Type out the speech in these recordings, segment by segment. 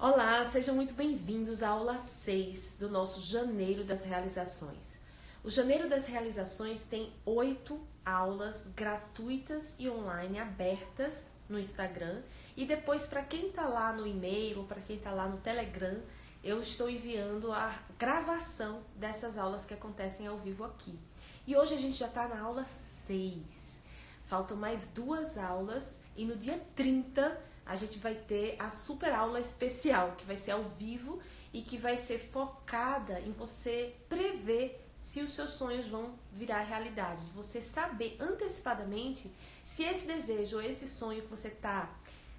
Olá, sejam muito bem-vindos à aula 6 do nosso Janeiro das Realizações. O Janeiro das Realizações tem 8 aulas gratuitas e online abertas no Instagram. E depois, para quem está lá no e-mail ou para quem está lá no Telegram, eu estou enviando a gravação dessas aulas que acontecem ao vivo aqui. E hoje a gente já está na aula 6. Faltam mais 2 aulas e no dia 30 a gente vai ter a super aula especial, que vai ser ao vivo e que vai ser focada em você prever se os seus sonhos vão virar realidade, de você saber antecipadamente se esse desejo ou esse sonho que você está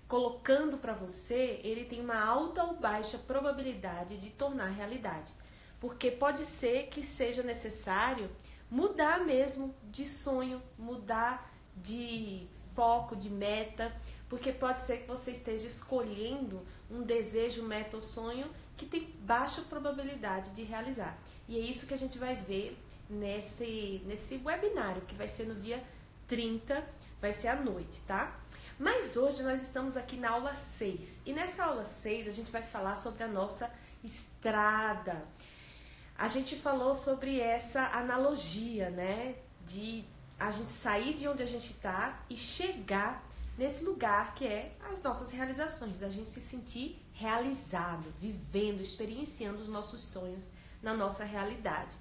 colocando para você, ele tem uma alta ou baixa probabilidade de tornar realidade. Porque pode ser que seja necessário mudar mesmo de sonho, mudar de foco, de meta, porque pode ser que você esteja escolhendo um desejo, meta ou sonho que tem baixa probabilidade de realizar. E é isso que a gente vai ver nesse webinário, que vai ser no dia 30, vai ser à noite, tá? Mas hoje nós estamos aqui na aula 6. E nessa aula 6 a gente vai falar sobre a nossa estrada. A gente falou sobre essa analogia, né? De a gente sair de onde a gente está e chegar nesse lugar que é as nossas realizações, da gente se sentir realizado, vivendo, experienciando os nossos sonhos na nossa realidade.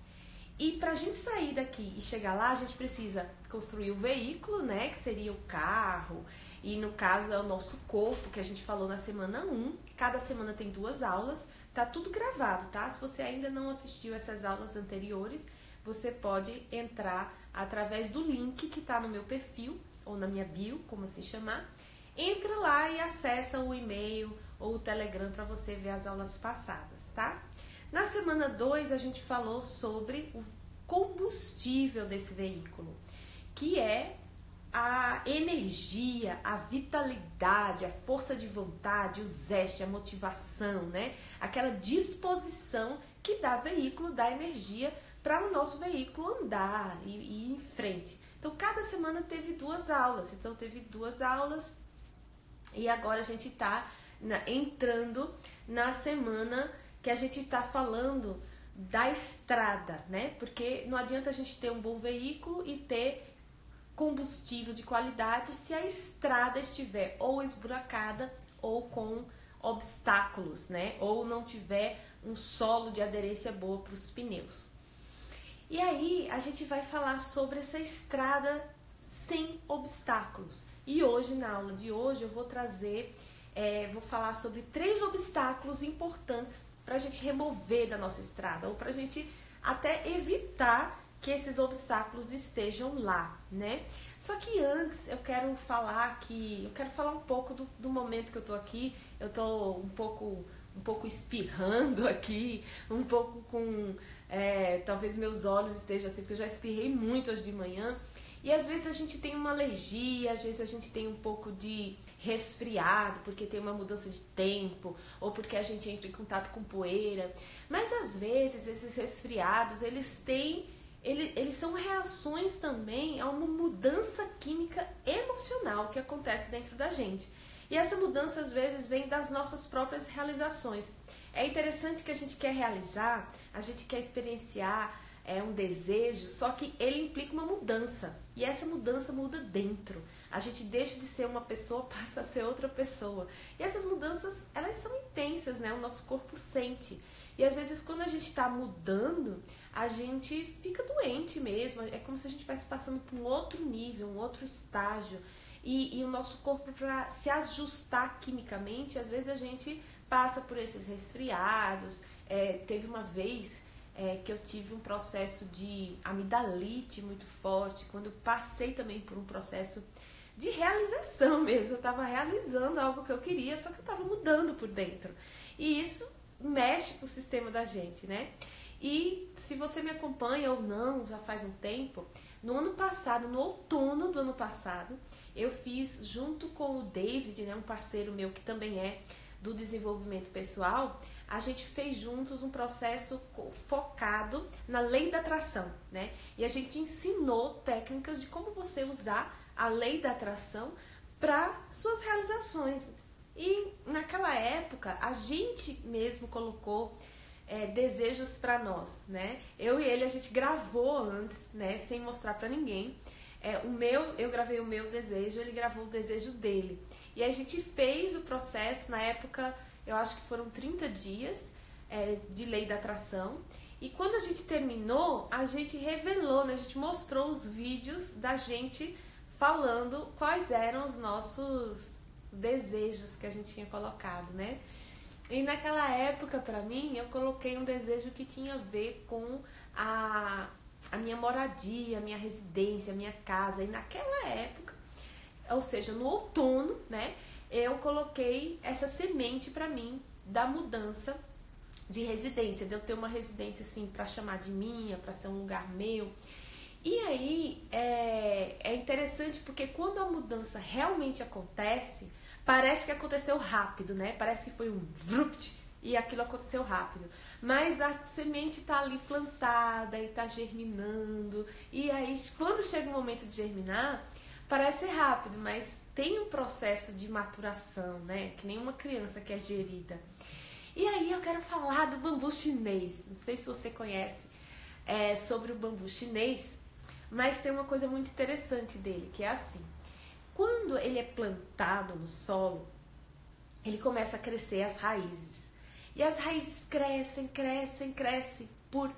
E para a gente sair daqui e chegar lá, a gente precisa construir o veículo, né, que seria o carro, e no caso é o nosso corpo, que a gente falou na semana 1. Cada semana tem 2 aulas, tá tudo gravado, tá? Se você ainda não assistiu essas aulas anteriores, você pode entrar através do link que está no meu perfil, ou na minha bio, como assim chamar. Entra lá e acessa o e-mail ou o Telegram para você ver as aulas passadas, tá? Na semana 2 a gente falou sobre o combustível desse veículo, que é a energia, a vitalidade, a força de vontade, o zeste, a motivação, né? Aquela disposição que dá veículo, dá energia para o nosso veículo andar e ir em frente. Então, cada semana teve 2 aulas. Então, teve 2 aulas e agora a gente está entrando na semana que a gente está falando da estrada, né? Porque não adianta a gente ter um bom veículo e ter combustível de qualidade se a estrada estiver ou esburacada ou com obstáculos, né? Ou não tiver um solo de aderência boa para os pneus. E aí a gente vai falar sobre essa estrada sem obstáculos. E hoje, na aula de hoje, eu vou vou falar sobre 3 obstáculos importantes para a gente remover da nossa estrada, ou para a gente até evitar que esses obstáculos estejam lá, né? Só que antes eu quero falar um pouco do momento que eu tô aqui. Eu tô um pouco espirrando aqui, um pouco com... talvez meus olhos estejam assim, porque eu já espirrei muito hoje de manhã. E às vezes a gente tem uma alergia, às vezes a gente tem um pouco de resfriado, porque tem uma mudança de tempo, ou porque a gente entra em contato com poeira. Mas às vezes esses resfriados, eles são reações também a uma mudança química emocional que acontece dentro da gente. E essa mudança, às vezes, vem das nossas próprias realizações. É interessante que a gente quer realizar, a gente quer experienciar um desejo, só que ele implica uma mudança. E essa mudança muda dentro. A gente deixa de ser uma pessoa, passa a ser outra pessoa. E essas mudanças, elas são intensas, né? O nosso corpo sente. E às vezes, quando a gente está mudando, a gente fica doente mesmo. É como se a gente estivesse passando por um outro nível, um outro estágio. E o nosso corpo, para se ajustar quimicamente, às vezes a gente passa por esses resfriados. Teve uma vez que eu tive um processo de amidalite muito forte, quando eu passei também por um processo de realização mesmo. Eu estava realizando algo que eu queria, só que eu estava mudando por dentro. E isso mexe com o sistema da gente, né? E se você me acompanha ou não, já faz um tempo, no ano passado, no outono do ano passado, eu fiz junto com o David, né, um parceiro meu que também é do desenvolvimento pessoal, a gente fez juntos um processo focado na lei da atração, né? E a gente ensinou técnicas de como você usar a lei da atração para suas realizações. E naquela época, a gente mesmo colocou desejos para nós, né? Eu e ele, a gente gravou antes, né? Sem mostrar para ninguém. Eu gravei o meu desejo, ele gravou o desejo dele. E a gente fez o processo, na época, eu acho que foram 30 dias de lei da atração. E quando a gente terminou, a gente revelou, né? A gente mostrou os vídeos da gente falando quais eram os nossos desejos que a gente tinha colocado, né? E naquela época, pra mim, eu coloquei um desejo que tinha a ver com a minha moradia, a minha residência, a minha casa. E naquela época, ou seja, no outono, né? Eu coloquei essa semente pra mim da mudança de residência, de eu ter uma residência assim pra chamar de minha, pra ser um lugar meu. E aí é interessante porque quando a mudança realmente acontece, parece que aconteceu rápido, né? Parece que foi um vrupt e aquilo aconteceu rápido. Mas a semente tá ali plantada e tá germinando. E aí quando chega o momento de germinar, parece rápido, mas tem um processo de maturação, né? Que nem uma criança que é gerida. E aí eu quero falar do bambu chinês. Não sei se você conhece sobre o bambu chinês, mas tem uma coisa muito interessante dele, que é assim. Quando ele é plantado no solo, ele começa a crescer as raízes. E as raízes crescem, crescem, crescem por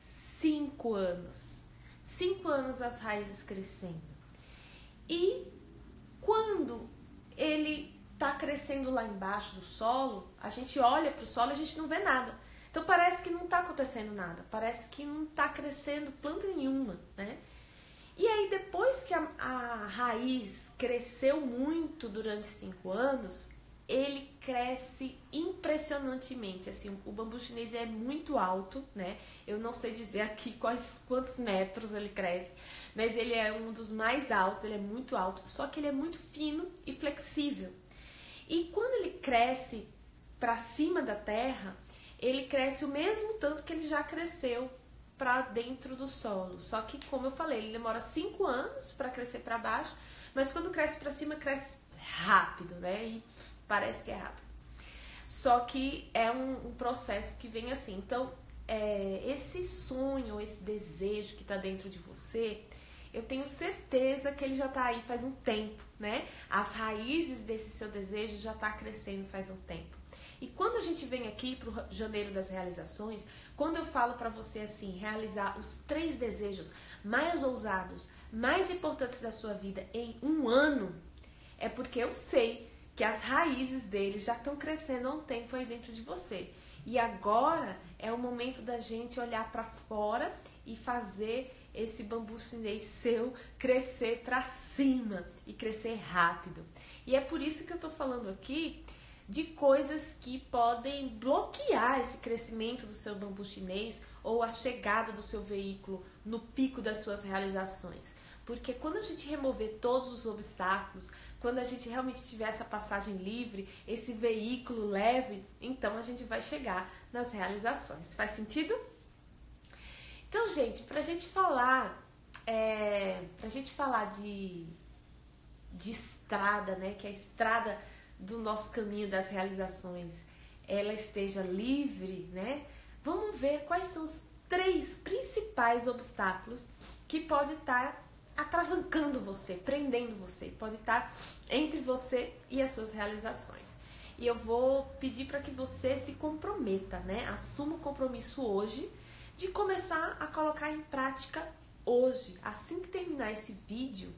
5 anos. 5 anos as raízes crescendo. E quando ele está crescendo lá embaixo do solo, a gente olha para o solo e a gente não vê nada. Então parece que não está acontecendo nada, parece que não está crescendo planta nenhuma, né? E aí depois que a raiz cresceu muito durante 5 anos, ele cresce impressionantemente. Assim, o bambu chinês é muito alto, né? Eu não sei dizer aqui quantos metros ele cresce, mas ele é um dos mais altos, ele é muito alto, só que ele é muito fino e flexível. E quando ele cresce para cima da terra, ele cresce o mesmo tanto que ele já cresceu para dentro do solo. Só que, como eu falei, ele demora 5 anos para crescer para baixo, mas quando cresce para cima, cresce rápido, né? E parece que é rápido. Só que é um processo que vem assim. Então, esse sonho, esse desejo que está dentro de você, eu tenho certeza que ele já está aí faz um tempo, né? As raízes desse seu desejo já está crescendo faz um tempo. E quando a gente vem aqui para o Janeiro das Realizações, quando eu falo para você assim, realizar os 3 desejos mais ousados, mais importantes da sua vida em 1 ano, é porque eu sei que as raízes deles já estão crescendo há um tempo aí dentro de você. E agora é o momento da gente olhar para fora e fazer esse bambu chinês seu crescer para cima e crescer rápido. E é por isso que eu tô falando aqui de coisas que podem bloquear esse crescimento do seu bambu chinês ou a chegada do seu veículo no pico das suas realizações. Porque quando a gente remover todos os obstáculos, quando a gente realmente tiver essa passagem livre, esse veículo leve, então a gente vai chegar nas realizações. Faz sentido? Então, gente, pra gente falar de estrada, né, que a estrada do nosso caminho das realizações, ela esteja livre, né, vamos ver quais são os 3 principais obstáculos que pode estar atravancando você, prendendo você, pode estar entre você e as suas realizações. E eu vou pedir para que você se comprometa, né, assuma o compromisso hoje, de começar a colocar em prática hoje. Assim que terminar esse vídeo,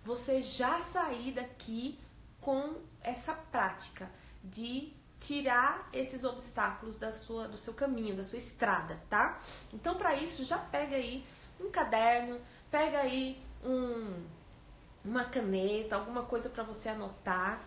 você já sair daqui com essa prática de tirar esses obstáculos do seu caminho, da sua estrada, tá? Então, para isso, já pega aí um caderno, pega aí uma caneta, alguma coisa para você anotar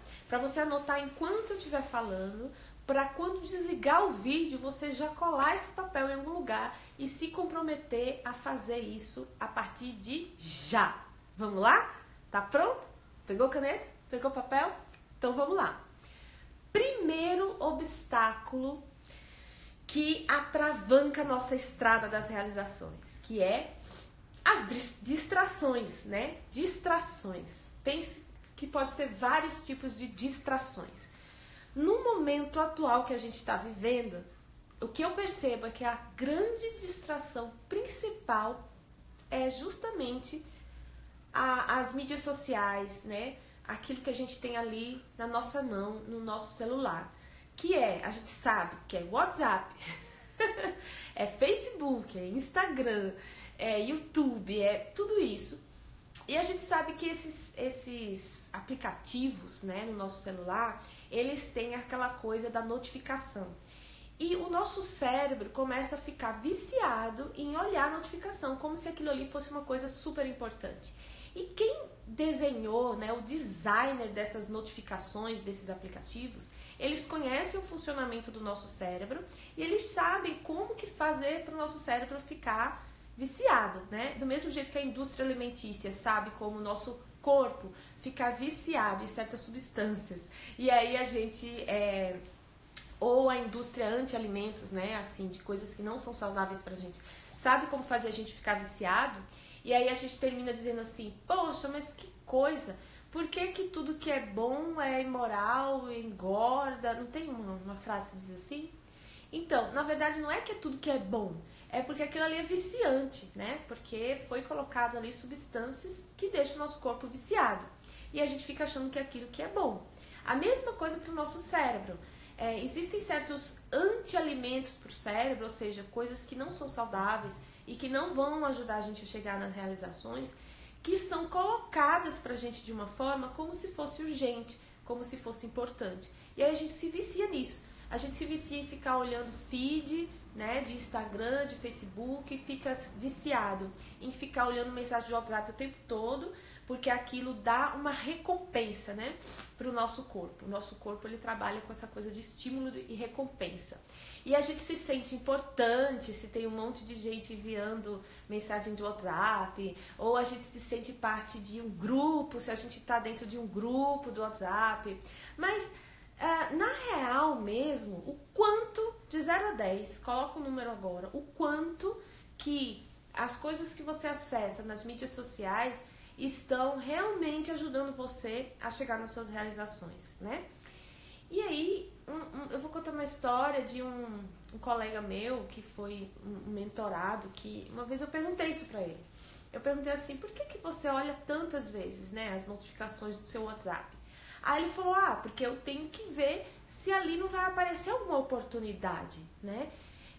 enquanto eu estiver falando, para quando desligar o vídeo, você já colar esse papel em algum lugar e se comprometer a fazer isso a partir de já. Vamos lá? Tá pronto? Pegou caneta? Pegou papel? Então vamos lá. Primeiro obstáculo que atravanca a nossa estrada das realizações, que é as distrações, né? Distrações. Pense que pode ser vários tipos de distrações. No momento atual que a gente está vivendo, o que eu percebo é que a grande distração principal é justamente as mídias sociais, né? Aquilo que a gente tem ali na nossa mão, no nosso celular. Que a gente sabe que é WhatsApp, é Facebook, é Instagram, é YouTube, é tudo isso. E a gente sabe que esses aplicativos, né, no nosso celular, eles têm aquela coisa da notificação. E o nosso cérebro começa a ficar viciado em olhar a notificação, como se aquilo ali fosse uma coisa super importante. E quem desenhou, né, o designer dessas notificações, desses aplicativos, eles conhecem o funcionamento do nosso cérebro e eles sabem como que fazer para o nosso cérebro ficar viciado, né? Do mesmo jeito que a indústria alimentícia sabe como o nosso corpo ficar viciado em certas substâncias. E aí a gente, ou a indústria anti-alimentos, né? Assim, de coisas que não são saudáveis pra gente, sabe como fazer a gente ficar viciado. E aí a gente termina dizendo assim, poxa, mas que coisa, por que que tudo que é bom é imoral, engorda? Não tem uma frase que diz assim? Então, na verdade não é que é tudo que é bom, é porque aquilo ali é viciante, né? Porque foi colocado ali substâncias que deixam o nosso corpo viciado. E a gente fica achando que é aquilo que é bom. A mesma coisa para o nosso cérebro. Existem certos anti-alimentos para o cérebro, ou seja, coisas que não são saudáveis e que não vão ajudar a gente a chegar nas realizações, que são colocadas pra gente de uma forma como se fosse urgente, como se fosse importante. E aí a gente se vicia nisso. A gente se vicia em ficar olhando feed, né, de Instagram, de Facebook, e fica viciado em ficar olhando mensagem de WhatsApp o tempo todo, porque aquilo dá uma recompensa, né, pro nosso corpo. O nosso corpo, ele trabalha com essa coisa de estímulo e recompensa. E a gente se sente importante se tem um monte de gente enviando mensagem de WhatsApp, ou a gente se sente parte de um grupo, se a gente está dentro de um grupo do WhatsApp. Mas, na real mesmo, o quanto, de 0 a 10, coloca o número agora, o quanto que as coisas que você acessa nas mídias sociais estão realmente ajudando você a chegar nas suas realizações, né? E aí, eu vou contar uma história de um colega meu que foi um mentorado, que uma vez eu perguntei isso pra ele. Eu perguntei assim, por que você olha tantas vezes, né, as notificações do seu WhatsApp? Aí ele falou, porque eu tenho que ver se ali não vai aparecer alguma oportunidade, né?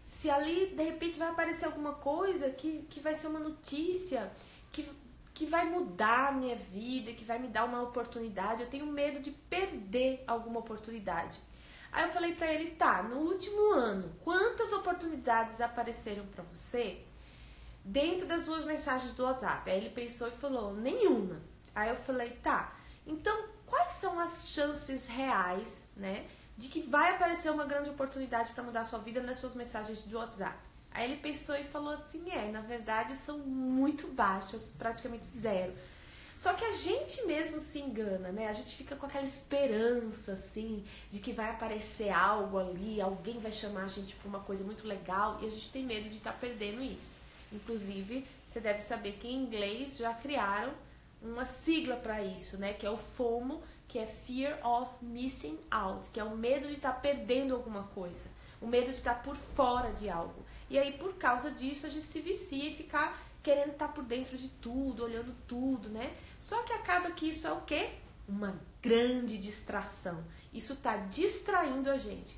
Se ali, de repente, vai aparecer alguma coisa que vai ser uma notícia, que vai mudar a minha vida, que vai me dar uma oportunidade. Eu tenho medo de perder alguma oportunidade. Aí eu falei pra ele, tá, no último ano, quantas oportunidades apareceram pra você dentro das suas mensagens do WhatsApp? Aí ele pensou e falou, nenhuma. Aí eu falei, tá, então quais são as chances reais, né, de que vai aparecer uma grande oportunidade pra mudar a sua vida nas suas mensagens do WhatsApp? Aí ele pensou e falou assim, na verdade são muito baixas, praticamente zero. Só que a gente mesmo se engana, né? A gente fica com aquela esperança, assim, de que vai aparecer algo ali, alguém vai chamar a gente para uma coisa muito legal, e a gente tem medo de estar perdendo isso. Inclusive, você deve saber que em inglês já criaram uma sigla para isso, né? Que é o FOMO, que é Fear of Missing Out, que é o medo de estar perdendo alguma coisa, o medo de estar por fora de algo. E aí, por causa disso, a gente se vicia e ficar querendo estar por dentro de tudo, olhando tudo, né? Só que acaba que isso é o quê? Uma grande distração. Isso está distraindo a gente.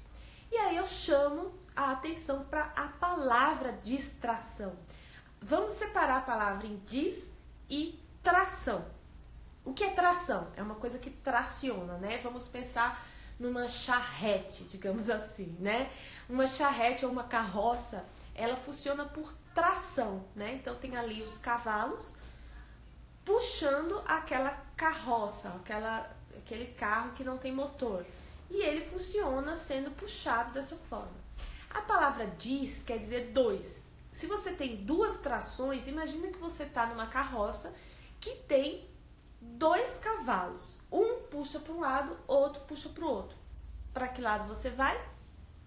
E aí eu chamo a atenção para a palavra distração. Vamos separar a palavra em dis e tração. O que é tração? É uma coisa que traciona, né? Vamos pensar numa charrete, digamos assim, né? Uma charrete ou uma carroça, ela funciona por tração, né? Então tem ali os cavalos puxando aquela carroça, aquele carro que não tem motor. E ele funciona sendo puxado dessa forma. A palavra dis quer dizer dois. Se você tem duas trações, imagina que você está numa carroça que tem 2 cavalos. Um puxa para um lado, outro puxa para o outro. Para que lado você vai?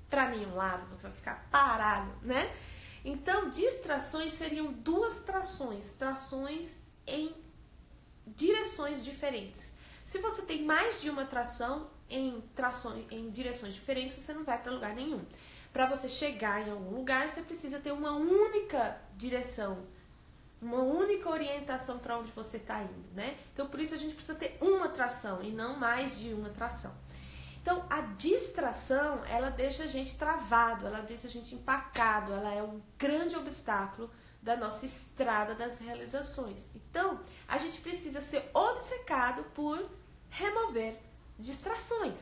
Para nenhum lado, você vai ficar parado, né? Então, distrações seriam 2 trações em direções diferentes. Se você tem mais de uma tração, em direções diferentes, você não vai para lugar nenhum. Para você chegar em algum lugar, você precisa ter uma única direção, uma única orientação para onde você está indo, né? Então, por isso a gente precisa ter uma tração e não mais de uma tração. Então, a distração, ela deixa a gente travado, ela deixa a gente empacado, ela é um grande obstáculo da nossa estrada das realizações. Então, a gente precisa ser obcecado por remover distrações.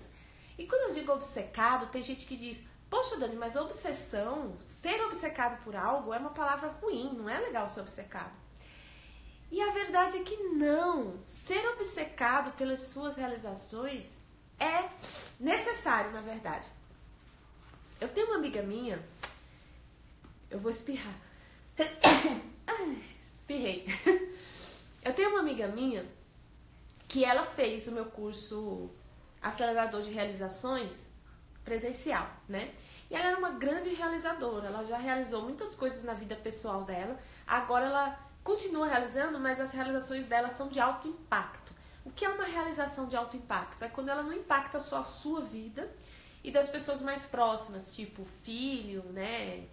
E quando eu digo obcecado, tem gente que diz: poxa, Dani, mas obsessão, ser obcecado por algo é uma palavra ruim, não é legal ser obcecado. E a verdade é que não. Ser obcecado pelas suas realizações é necessário, na verdade. Eu tenho uma amiga minha, eu vou espirrar. Espirrei. Eu tenho uma amiga minha que ela fez o meu curso Acelerador de Realizações presencial, né? E ela era uma grande realizadora, ela já realizou muitas coisas na vida pessoal dela, agora ela continua realizando, mas as realizações dela são de alto impacto. O que é uma realização de alto impacto? É quando ela não impacta só a sua vida e das pessoas mais próximas, tipo filho, né,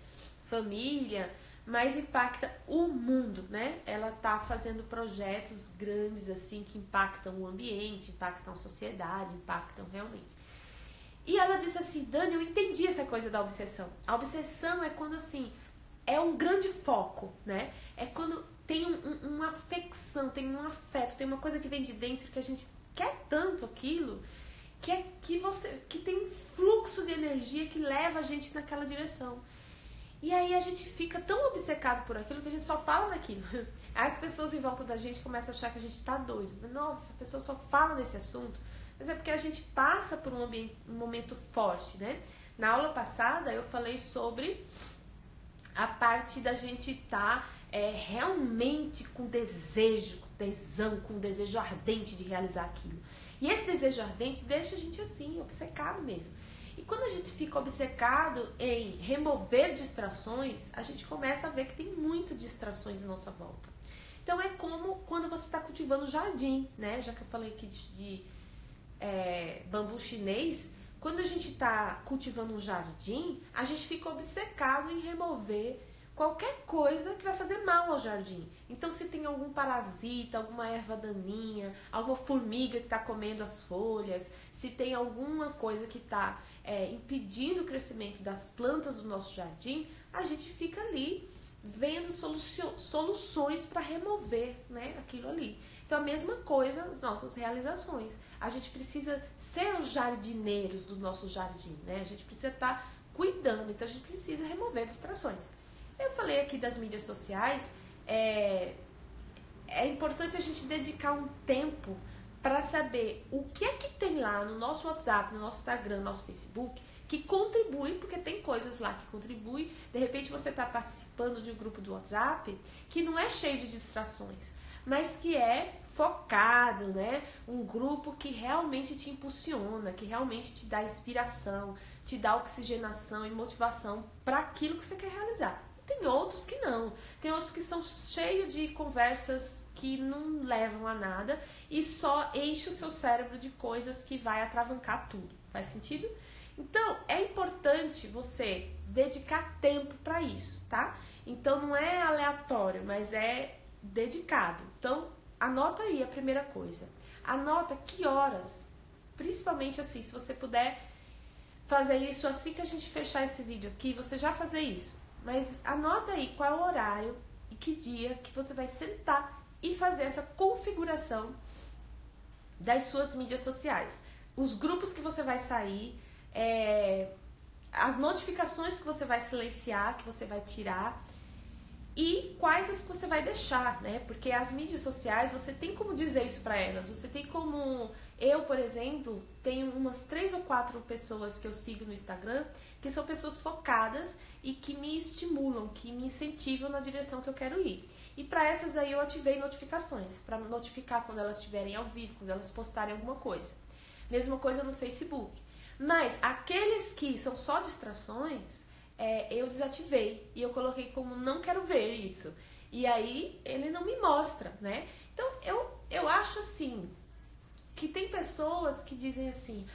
família, mas impacta o mundo, né? Ela tá fazendo projetos grandes assim que impactam o ambiente, impactam a sociedade, impactam realmente. E ela disse assim: Dani, eu entendi essa coisa da obsessão. A obsessão é quando assim, é um grande foco, né? É quando tem uma afecção, tem um afeto, tem uma coisa que vem de dentro que a gente quer tanto aquilo, que tem um fluxo de energia que leva a gente naquela direção. E aí a gente fica tão obcecado por aquilo que a gente só fala naquilo. As pessoas em volta da gente começam a achar que a gente tá doido. Nossa, a pessoa só fala nesse assunto. Mas é porque a gente passa por um momento forte, né? Na aula passada eu falei sobre a parte da gente estar realmente com desejo, com tesão, com desejo ardente de realizar aquilo. E esse desejo ardente deixa a gente assim, obcecado mesmo. E quando a gente fica obcecado em remover distrações, a gente começa a ver que tem muitas distrações à nossa volta. Então é como quando você está cultivando um jardim, né? Já que eu falei aqui de bambu chinês, quando a gente está cultivando um jardim, a gente fica obcecado em remover qualquer coisa que vai fazer mal ao jardim. Então, se tem algum parasita, alguma erva daninha, alguma formiga que está comendo as folhas, se tem alguma coisa que está impedindo o crescimento das plantas do nosso jardim, a gente fica ali vendo soluções para remover, né, aquilo ali. Então, a mesma coisa as nossas realizações. A gente precisa ser os jardineiros do nosso jardim, né? A gente precisa estar cuidando, então a gente precisa remover distrações. Eu falei aqui das mídias sociais, é importante a gente dedicar um tempo para saber o que é que tem lá no nosso WhatsApp, no nosso Instagram, no nosso Facebook, que contribui, porque tem coisas lá que contribuem. De repente você está participando de um grupo do WhatsApp que não é cheio de distrações, mas que é focado, né? Um grupo que realmente te impulsiona, que realmente te dá inspiração, te dá oxigenação e motivação para aquilo que você quer realizar. Tem outros que não. Tem outros que são cheios de conversas que não levam a nada e só enche o seu cérebro de coisas que vai atravancar tudo. Faz sentido? Então, é importante você dedicar tempo para isso, tá? Então, não é aleatório, mas é dedicado. Então, anota aí a primeira coisa. Anota que horas, principalmente assim, se você puder fazer isso assim que a gente fechar esse vídeo aqui, você já fazer isso. Mas anota aí qual é o horário e que dia que você vai sentar e fazer essa configuração das suas mídias sociais. Os grupos que você vai sair, as notificações que você vai silenciar, que você vai tirar e quais as que você vai deixar, né? Porque as mídias sociais, você tem como dizer isso para elas. Você tem como... Eu, por exemplo, tenho umas 3 ou 4 pessoas que eu sigo no Instagram que são pessoas focadas e que me estimulam, que me incentivam na direção que eu quero ir. E para essas aí eu ativei notificações, para notificar quando elas estiverem ao vivo, quando elas postarem alguma coisa. Mesma coisa no Facebook. Mas aqueles que são só distrações, eu desativei. E eu coloquei como não quero ver isso. E aí ele não me mostra, né? Então eu acho assim, que tem pessoas que dizem assim,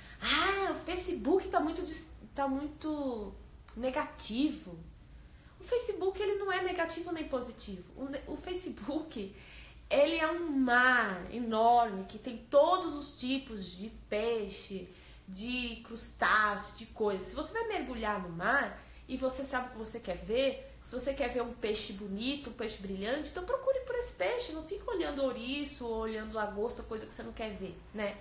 o Facebook tá muito negativo. O Facebook, ele não é negativo nem positivo. O Facebook, ele é um mar enorme que tem todos os tipos de peixe, de crustáceos, de coisas. Se você vai mergulhar no mar e você sabe o que você quer ver, se você quer ver um peixe bonito, um peixe brilhante, então procure por esse peixe, não fica olhando ouriço ou olhando lagosta, coisa que você não quer ver, né?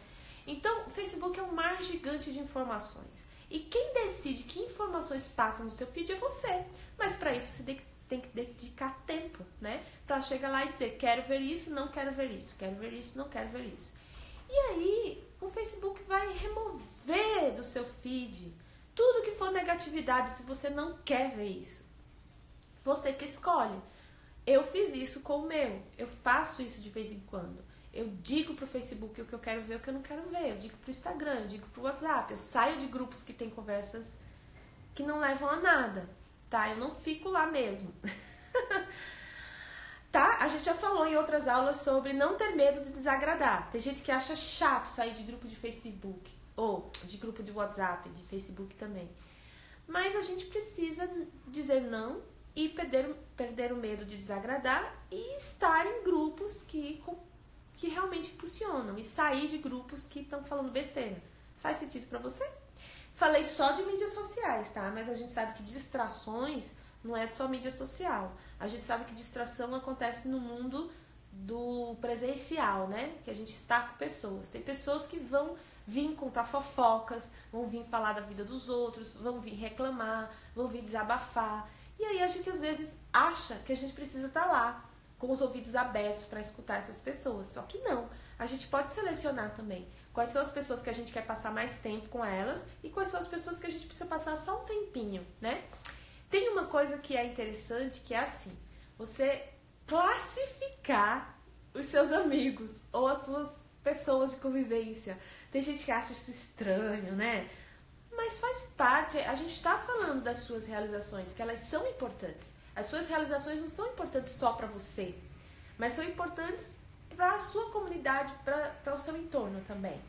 Então, o Facebook é um mar gigante de informações. E quem decide que informações passam no seu feed é você. Mas para isso você tem que dedicar tempo, né? Para chegar lá e dizer, quero ver isso, não quero ver isso, quero ver isso, não quero ver isso. E aí, o Facebook vai remover do seu feed tudo que for negatividade, se você não quer ver isso. Você que escolhe. Eu fiz isso com o meu. Eu faço isso de vez em quando. Eu digo pro Facebook o que eu quero ver e o que eu não quero ver. Eu digo pro Instagram, eu digo pro WhatsApp. Eu saio de grupos que tem conversas que não levam a nada, tá? Eu não fico lá mesmo. Tá? A gente já falou em outras aulas sobre não ter medo de desagradar. Tem gente que acha chato sair de grupo de Facebook ou de grupo de WhatsApp, de Facebook também. Mas a gente precisa dizer não e perder o medo de desagradar e estar em grupos que realmente impulsionam e sair de grupos que estão falando besteira. Faz sentido pra você? Falei só de mídias sociais, tá? Mas a gente sabe que distrações não é só mídia social. A gente sabe que distração acontece no mundo do presencial, né? Que a gente está com pessoas. Tem pessoas que vão vir contar fofocas, vão vir falar da vida dos outros, vão vir reclamar, vão vir desabafar. E aí a gente às vezes acha que a gente precisa estar lá, com os ouvidos abertos para escutar essas pessoas. Só que não. A gente pode selecionar também quais são as pessoas que a gente quer passar mais tempo com elas e quais são as pessoas que a gente precisa passar só um tempinho, né? Tem uma coisa que é interessante, que é assim, você classificar os seus amigos ou as suas pessoas de convivência. Tem gente que acha isso estranho, né? Mas faz parte, a gente está falando das suas realizações, que elas são importantes. As suas realizações não são importantes só para você, mas são importantes para a sua comunidade, para o seu entorno também.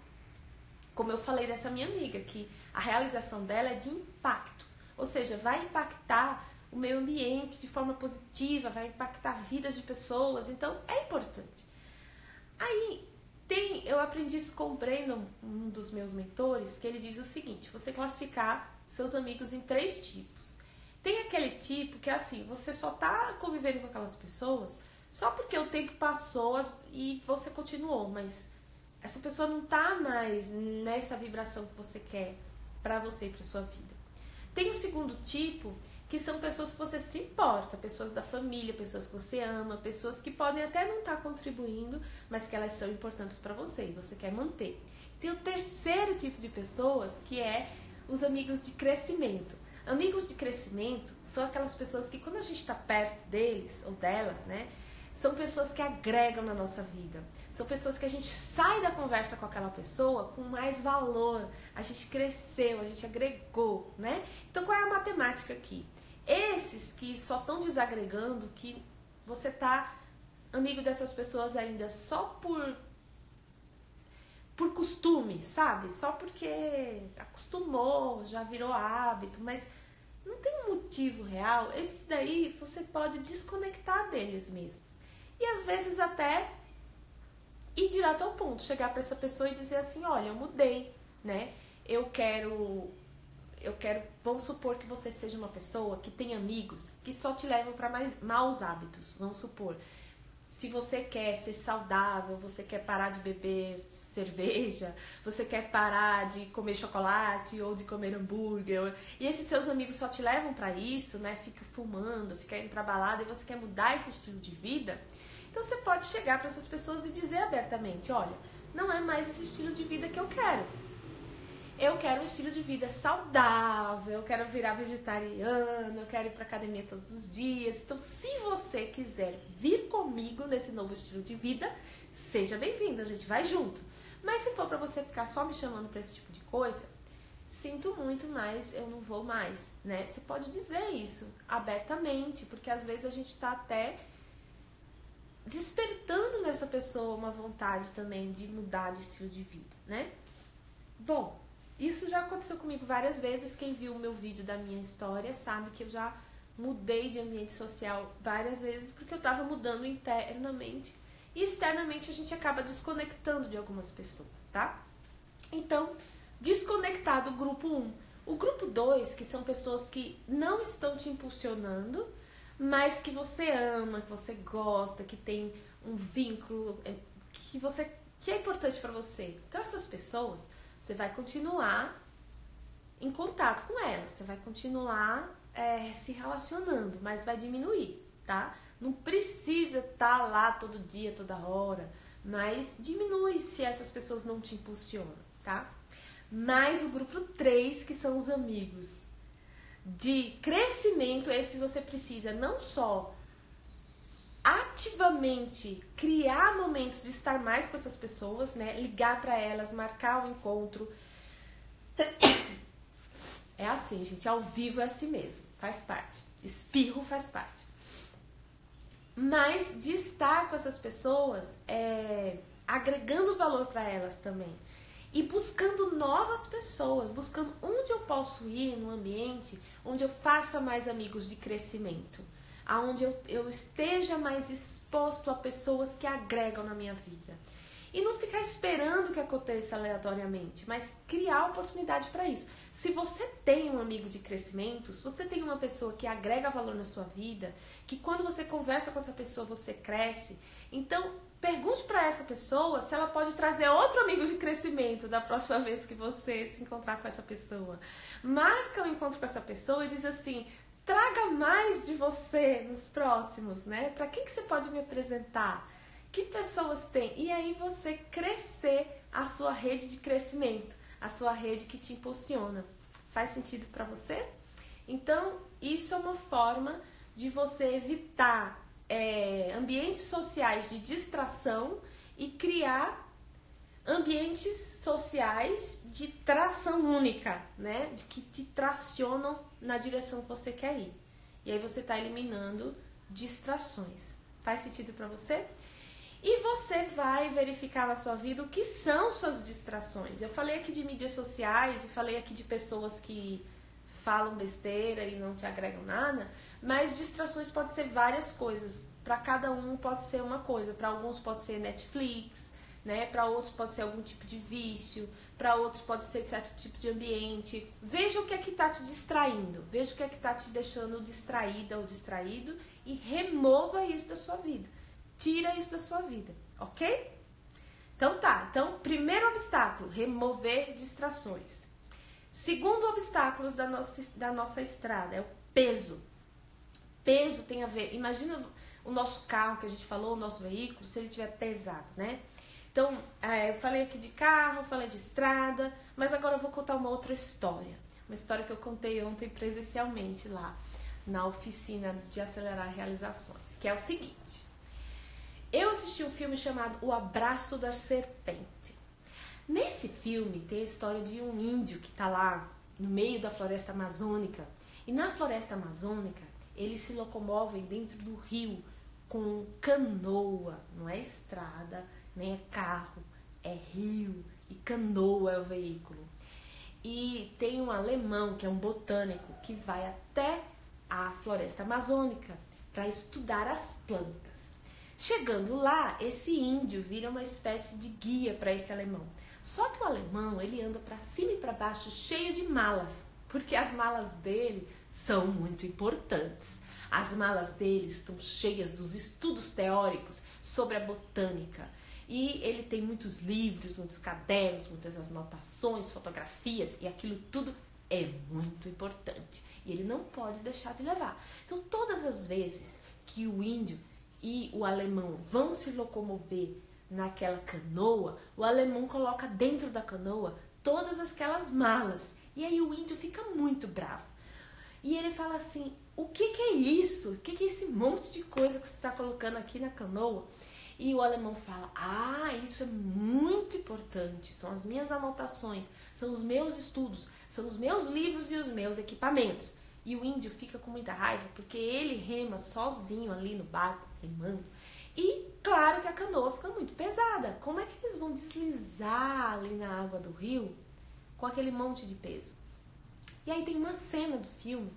Como eu falei dessa minha amiga, que a realização dela é de impacto. Ou seja, vai impactar o meio ambiente de forma positiva, vai impactar vidas de pessoas, então é importante. Aí, eu aprendi isso com o Breno, um dos meus mentores, que ele diz o seguinte, você classificar seus amigos em 3 tipos. Tem aquele tipo que é assim, você só tá convivendo com aquelas pessoas só porque o tempo passou e você continuou, mas essa pessoa não tá mais nessa vibração que você quer pra você e pra sua vida. Tem o segundo tipo, que são pessoas que você se importa, pessoas da família, pessoas que você ama, pessoas que podem até não estar contribuindo, mas que elas são importantes pra você e você quer manter. Tem o terceiro tipo de pessoas, que é os amigos de crescimento. Amigos de crescimento são aquelas pessoas que quando a gente está perto deles ou delas, né, são pessoas que agregam na nossa vida. São pessoas que a gente sai da conversa com aquela pessoa com mais valor. A gente cresceu, a gente agregou, né? Então qual é a matemática aqui? Esses que só estão desagregando, que você tá amigo dessas pessoas ainda só por costume, sabe? Só porque acostumou, já virou hábito, mas não tem um motivo real. Esses daí você pode desconectar deles mesmo. E às vezes até ir direto ao ponto, chegar para essa pessoa e dizer assim, olha, eu mudei, né? Eu quero, vamos supor que você seja uma pessoa que tem amigos que só te levam para maus hábitos, vamos supor. Se você quer ser saudável, você quer parar de beber cerveja, você quer parar de comer chocolate ou de comer hambúrguer, e esses seus amigos só te levam para isso, né? Fica fumando, fica indo pra balada e você quer mudar esse estilo de vida, então você pode chegar para essas pessoas e dizer abertamente, olha, não é mais esse estilo de vida que eu quero. Eu quero um estilo de vida saudável, eu quero virar vegetariano, eu quero ir pra academia todos os dias. Então, se você quiser vir comigo nesse novo estilo de vida, seja bem-vindo, a gente vai junto. Mas se for pra você ficar só me chamando pra esse tipo de coisa, sinto muito, mas eu não vou mais, né? Você pode dizer isso abertamente, porque às vezes a gente tá até despertando nessa pessoa uma vontade também de mudar de estilo de vida, né? Bom, isso já aconteceu comigo várias vezes. Quem viu o meu vídeo da minha história sabe que eu já mudei de ambiente social várias vezes porque eu estava mudando internamente e externamente a gente acaba desconectando de algumas pessoas, tá? Então, desconectar do grupo 1. O grupo 2, que são pessoas que não estão te impulsionando, mas que você ama, que você gosta, que tem um vínculo que é importante para você. Então, essas pessoas, você vai continuar em contato com elas, você vai continuar se relacionando, mas vai diminuir, tá? Não precisa estar lá todo dia, toda hora, mas diminui se essas pessoas não te impulsionam, tá? Mas o grupo 3, que são os amigos de crescimento, esse você precisa não só ativamente criar momentos de estar mais com essas pessoas, né? Ligar para elas, marcar um encontro. É assim, gente, ao vivo é assim mesmo, faz parte. Espirro faz parte. Mas de estar com essas pessoas, agregando valor para elas também. E buscando novas pessoas, buscando onde eu posso ir no ambiente, onde eu faça mais amigos de crescimento, aonde eu esteja mais exposto a pessoas que agregam na minha vida. E não ficar esperando que aconteça aleatoriamente, mas criar oportunidade para isso. Se você tem um amigo de crescimento, se você tem uma pessoa que agrega valor na sua vida, que quando você conversa com essa pessoa você cresce, então pergunte para essa pessoa se ela pode trazer outro amigo de crescimento da próxima vez que você se encontrar com essa pessoa. Marca um encontro com essa pessoa e diz assim: traga mais de você nos próximos, né? Para quem que você pode me apresentar? Que pessoas tem? E aí você crescer a sua rede de crescimento, a sua rede que te impulsiona. Faz sentido para você? Então, isso é uma forma de você evitar ambientes sociais de distração e criar ambientes sociais de tração única, né? De que te tracionam na direção que você quer ir. E aí você está eliminando distrações. Faz sentido para você? E você vai verificar na sua vida o que são suas distrações. Eu falei aqui de mídias sociais e falei aqui de pessoas que falam besteira e não te agregam nada, mas distrações podem ser várias coisas. Para cada um pode ser uma coisa. Para alguns pode ser Netflix, né? Para outros pode ser algum tipo de vício, para outros pode ser certo tipo de ambiente. Veja o que é que está te distraindo, veja o que é que está te deixando distraída ou distraído e remova isso da sua vida. Tira isso da sua vida, ok? Então tá, primeiro obstáculo, remover distrações. Segundo obstáculo da nossa estrada é o peso. Peso tem a ver, imagina o nosso carro que a gente falou, o nosso veículo, se ele estiver pesado, né? Então, eu falei aqui de carro, falei de estrada, mas agora eu vou contar uma outra história. Uma história que eu contei ontem presencialmente lá na oficina de acelerar realizações, que é o seguinte. Eu assisti um filme chamado O Abraço da Serpente. Nesse filme tem a história de um índio que está lá no meio da floresta amazônica. E na floresta amazônica, eles se locomovem dentro do rio com canoa. Não é estrada, nem é carro, é rio. E canoa é o veículo. E tem um alemão, que é um botânico, que vai até a floresta amazônica para estudar as plantas. Chegando lá, esse índio vira uma espécie de guia para esse alemão. Só que o alemão, ele anda para cima e para baixo cheio de malas, porque as malas dele são muito importantes. As malas dele estão cheias dos estudos teóricos sobre a botânica. E ele tem muitos livros, muitos cadernos, muitas anotações, fotografias, e aquilo tudo é muito importante. E ele não pode deixar de levar. Então, todas as vezes que o índio e o alemão vão se locomover naquela canoa, o alemão coloca dentro da canoa todas aquelas malas. E aí o índio fica muito bravo. E ele fala assim: o que é isso? O que é esse monte de coisa que você está colocando aqui na canoa? E o alemão fala: isso é muito importante, são as minhas anotações, são os meus estudos, são os meus livros e os meus equipamentos. E o índio fica com muita raiva, porque ele rema sozinho ali no barco, remando. E claro que a canoa fica muito pesada. Como é que eles vão deslizar ali na água do rio com aquele monte de peso? E aí tem uma cena do filme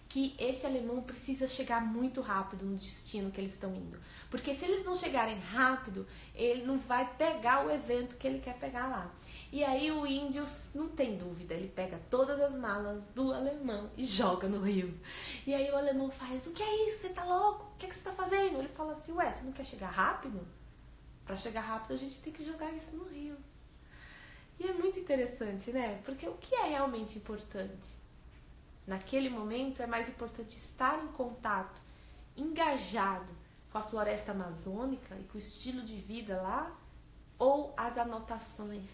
que esse alemão precisa chegar muito rápido no destino que eles estão indo. Porque se eles não chegarem rápido, ele não vai pegar o evento que ele quer pegar lá. E aí o índio, não tem dúvida, ele pega todas as malas do alemão e joga no rio. E aí o alemão faz, o que é isso? Você tá louco? O que você tá fazendo? Ele fala assim, ué, você não quer chegar rápido? Pra chegar rápido a gente tem que jogar isso no rio. E é muito interessante, né? Porque o que é realmente importante? Naquele momento é mais importante estar em contato, engajado com a floresta amazônica e com o estilo de vida lá, ou as anotações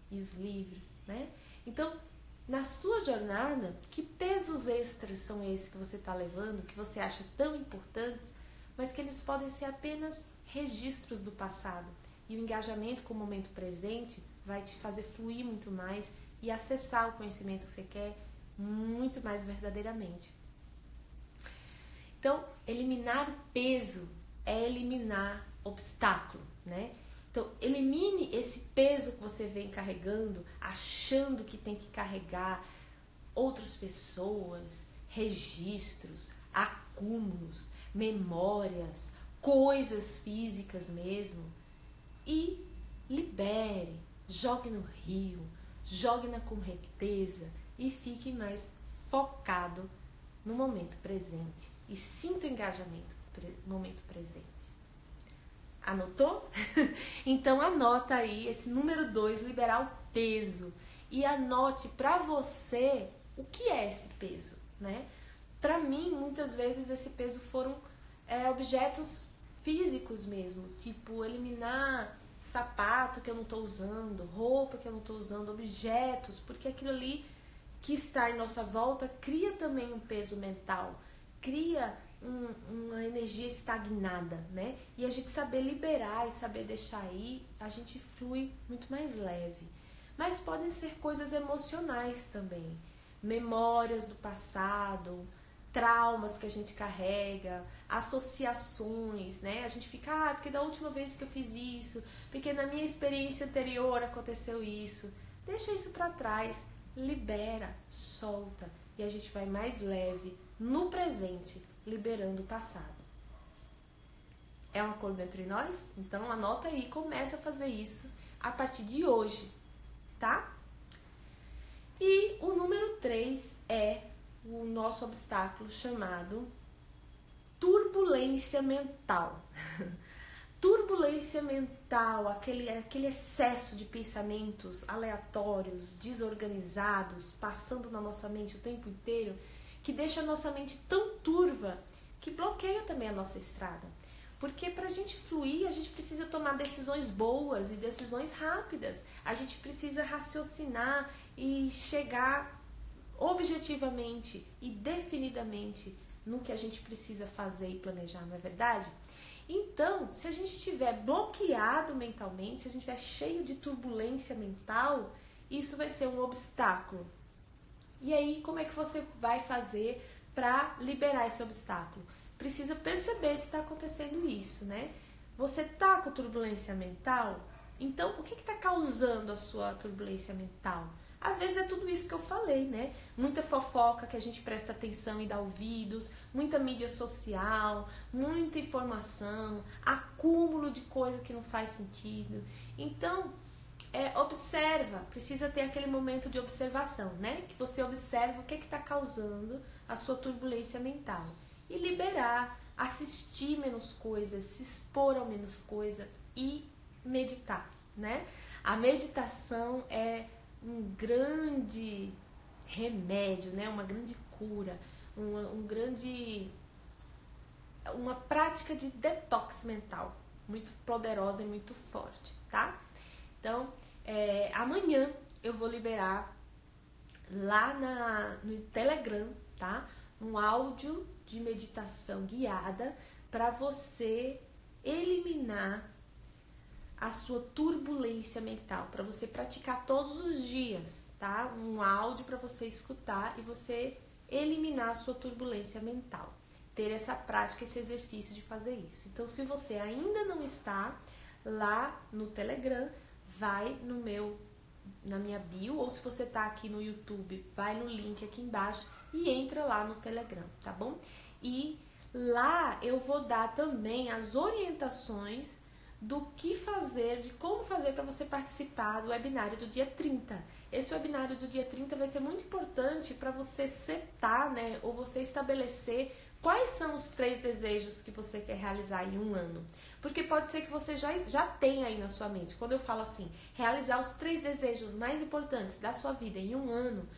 e os livros, né? Então, na sua jornada, que pesos extras são esses que você está levando, que você acha tão importantes, mas que eles podem ser apenas registros do passado? E o engajamento com o momento presente vai te fazer fluir muito mais e acessar o conhecimento que você quer muito mais verdadeiramente. Então, eliminar o peso é eliminar obstáculo, né? Então, elimine esse peso que você vem carregando, achando que tem que carregar outras pessoas, registros, acúmulos, memórias, coisas físicas mesmo. E libere, jogue no rio, jogue na correnteza e fique mais focado no momento presente. E sinta o engajamento no momento presente. Anotou? Então anota aí esse número 2, liberar o peso. E anote para você o que é esse peso, né? Para mim, muitas vezes esse peso foram objetos físicos mesmo, tipo eliminar sapato que eu não estou usando, roupa que eu não estou usando, objetos, porque aquilo ali que está em nossa volta cria também um peso mental, cria uma energia estagnada, né? E a gente saber liberar e saber deixar ir, a gente flui muito mais leve. Mas podem ser coisas emocionais também, memórias do passado, traumas que a gente carrega, associações, né? A gente fica, porque da última vez que eu fiz isso, porque na minha experiência anterior aconteceu isso. Deixa isso pra trás, libera, solta, e a gente vai mais leve no presente, liberando o passado. É um acordo entre nós? Então anota aí, começa a fazer isso a partir de hoje, tá? E o número 3 é o nosso obstáculo chamado turbulência mental. Turbulência mental, aquele excesso de pensamentos aleatórios, desorganizados, passando na nossa mente o tempo inteiro, que deixa a nossa mente tão turva que bloqueia também a nossa estrada. Porque para a gente fluir, a gente precisa tomar decisões boas e decisões rápidas. A gente precisa raciocinar e chegar objetivamente e definidamente no que a gente precisa fazer e planejar, não é verdade? Então, se a gente estiver bloqueado mentalmente, a gente estiver cheio de turbulência mental, isso vai ser um obstáculo. E aí, como é que você vai fazer para liberar esse obstáculo? Precisa perceber se está acontecendo isso, né? Você está com turbulência mental? Então, o que está causando a sua turbulência mental? Às vezes é tudo isso que eu falei, né? Muita fofoca que a gente presta atenção e dá ouvidos, muita mídia social, muita informação, acúmulo de coisa que não faz sentido. Então, observa, precisa ter aquele momento de observação, né? Que você observa o que está causando a sua turbulência mental. E liberar, assistir menos coisas, se expor a menos coisa e meditar, né? A meditação é um grande remédio, né? Uma grande cura, uma prática de detox mental muito poderosa e muito forte, tá? Então, amanhã eu vou liberar lá no Telegram, tá? Um áudio de meditação guiada para você eliminar a sua turbulência mental, para você praticar todos os dias, tá? Um áudio para você escutar e você eliminar a sua turbulência mental. ter essa prática, esse exercício de fazer isso. Então, se você ainda não está lá no Telegram, vai na minha bio, ou se você está aqui no YouTube, vai no link aqui embaixo e entra lá no Telegram, tá bom? E lá eu vou dar também as orientações do que fazer, de como fazer para você participar do webinário do dia 30. Esse webinário do dia 30 vai ser muito importante para você setar, né, ou você estabelecer quais são os 3 desejos que você quer realizar em um ano. Porque pode ser que você já tenha aí na sua mente. Quando eu falo assim, realizar os 3 desejos mais importantes da sua vida em um ano,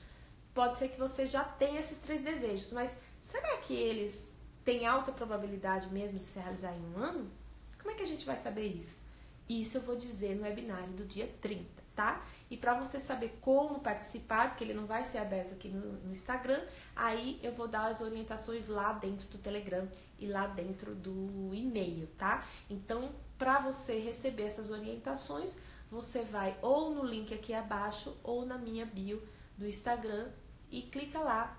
pode ser que você já tenha esses 3 desejos. Mas será que eles têm alta probabilidade mesmo de se realizar em um ano? Como é que a gente vai saber isso? Isso eu vou dizer no webinário do dia 30, tá? E para você saber como participar, porque ele não vai ser aberto aqui no Instagram, aí eu vou dar as orientações lá dentro do Telegram e lá dentro do e-mail, tá? Então, para você receber essas orientações, você vai ou no link aqui abaixo ou na minha bio do Instagram e clica lá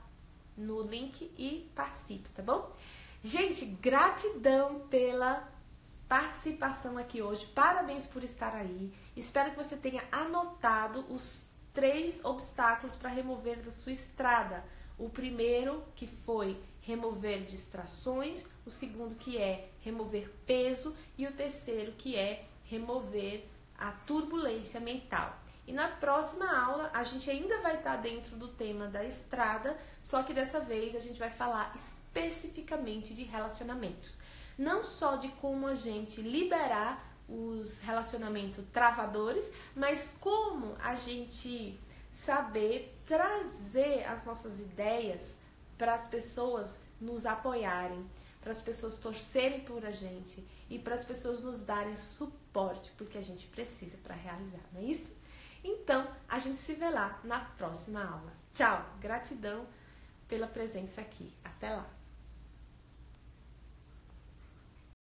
no link e participe, tá bom? Gente, gratidão pela participação aqui hoje, parabéns por estar aí, espero que você tenha anotado os 3 obstáculos para remover da sua estrada. O primeiro que foi remover distrações, o segundo que é remover peso e o terceiro que é remover a turbulência mental. E na próxima aula a gente ainda vai estar dentro do tema da estrada, só que dessa vez a gente vai falar especificamente de relacionamentos. Não só de como a gente liberar os relacionamentos travadores, mas como a gente saber trazer as nossas ideias para as pessoas nos apoiarem, para as pessoas torcerem por a gente e para as pessoas nos darem suporte, porque a gente precisa para realizar, não é isso? Então, a gente se vê lá na próxima aula. Tchau, gratidão pela presença aqui. Até lá!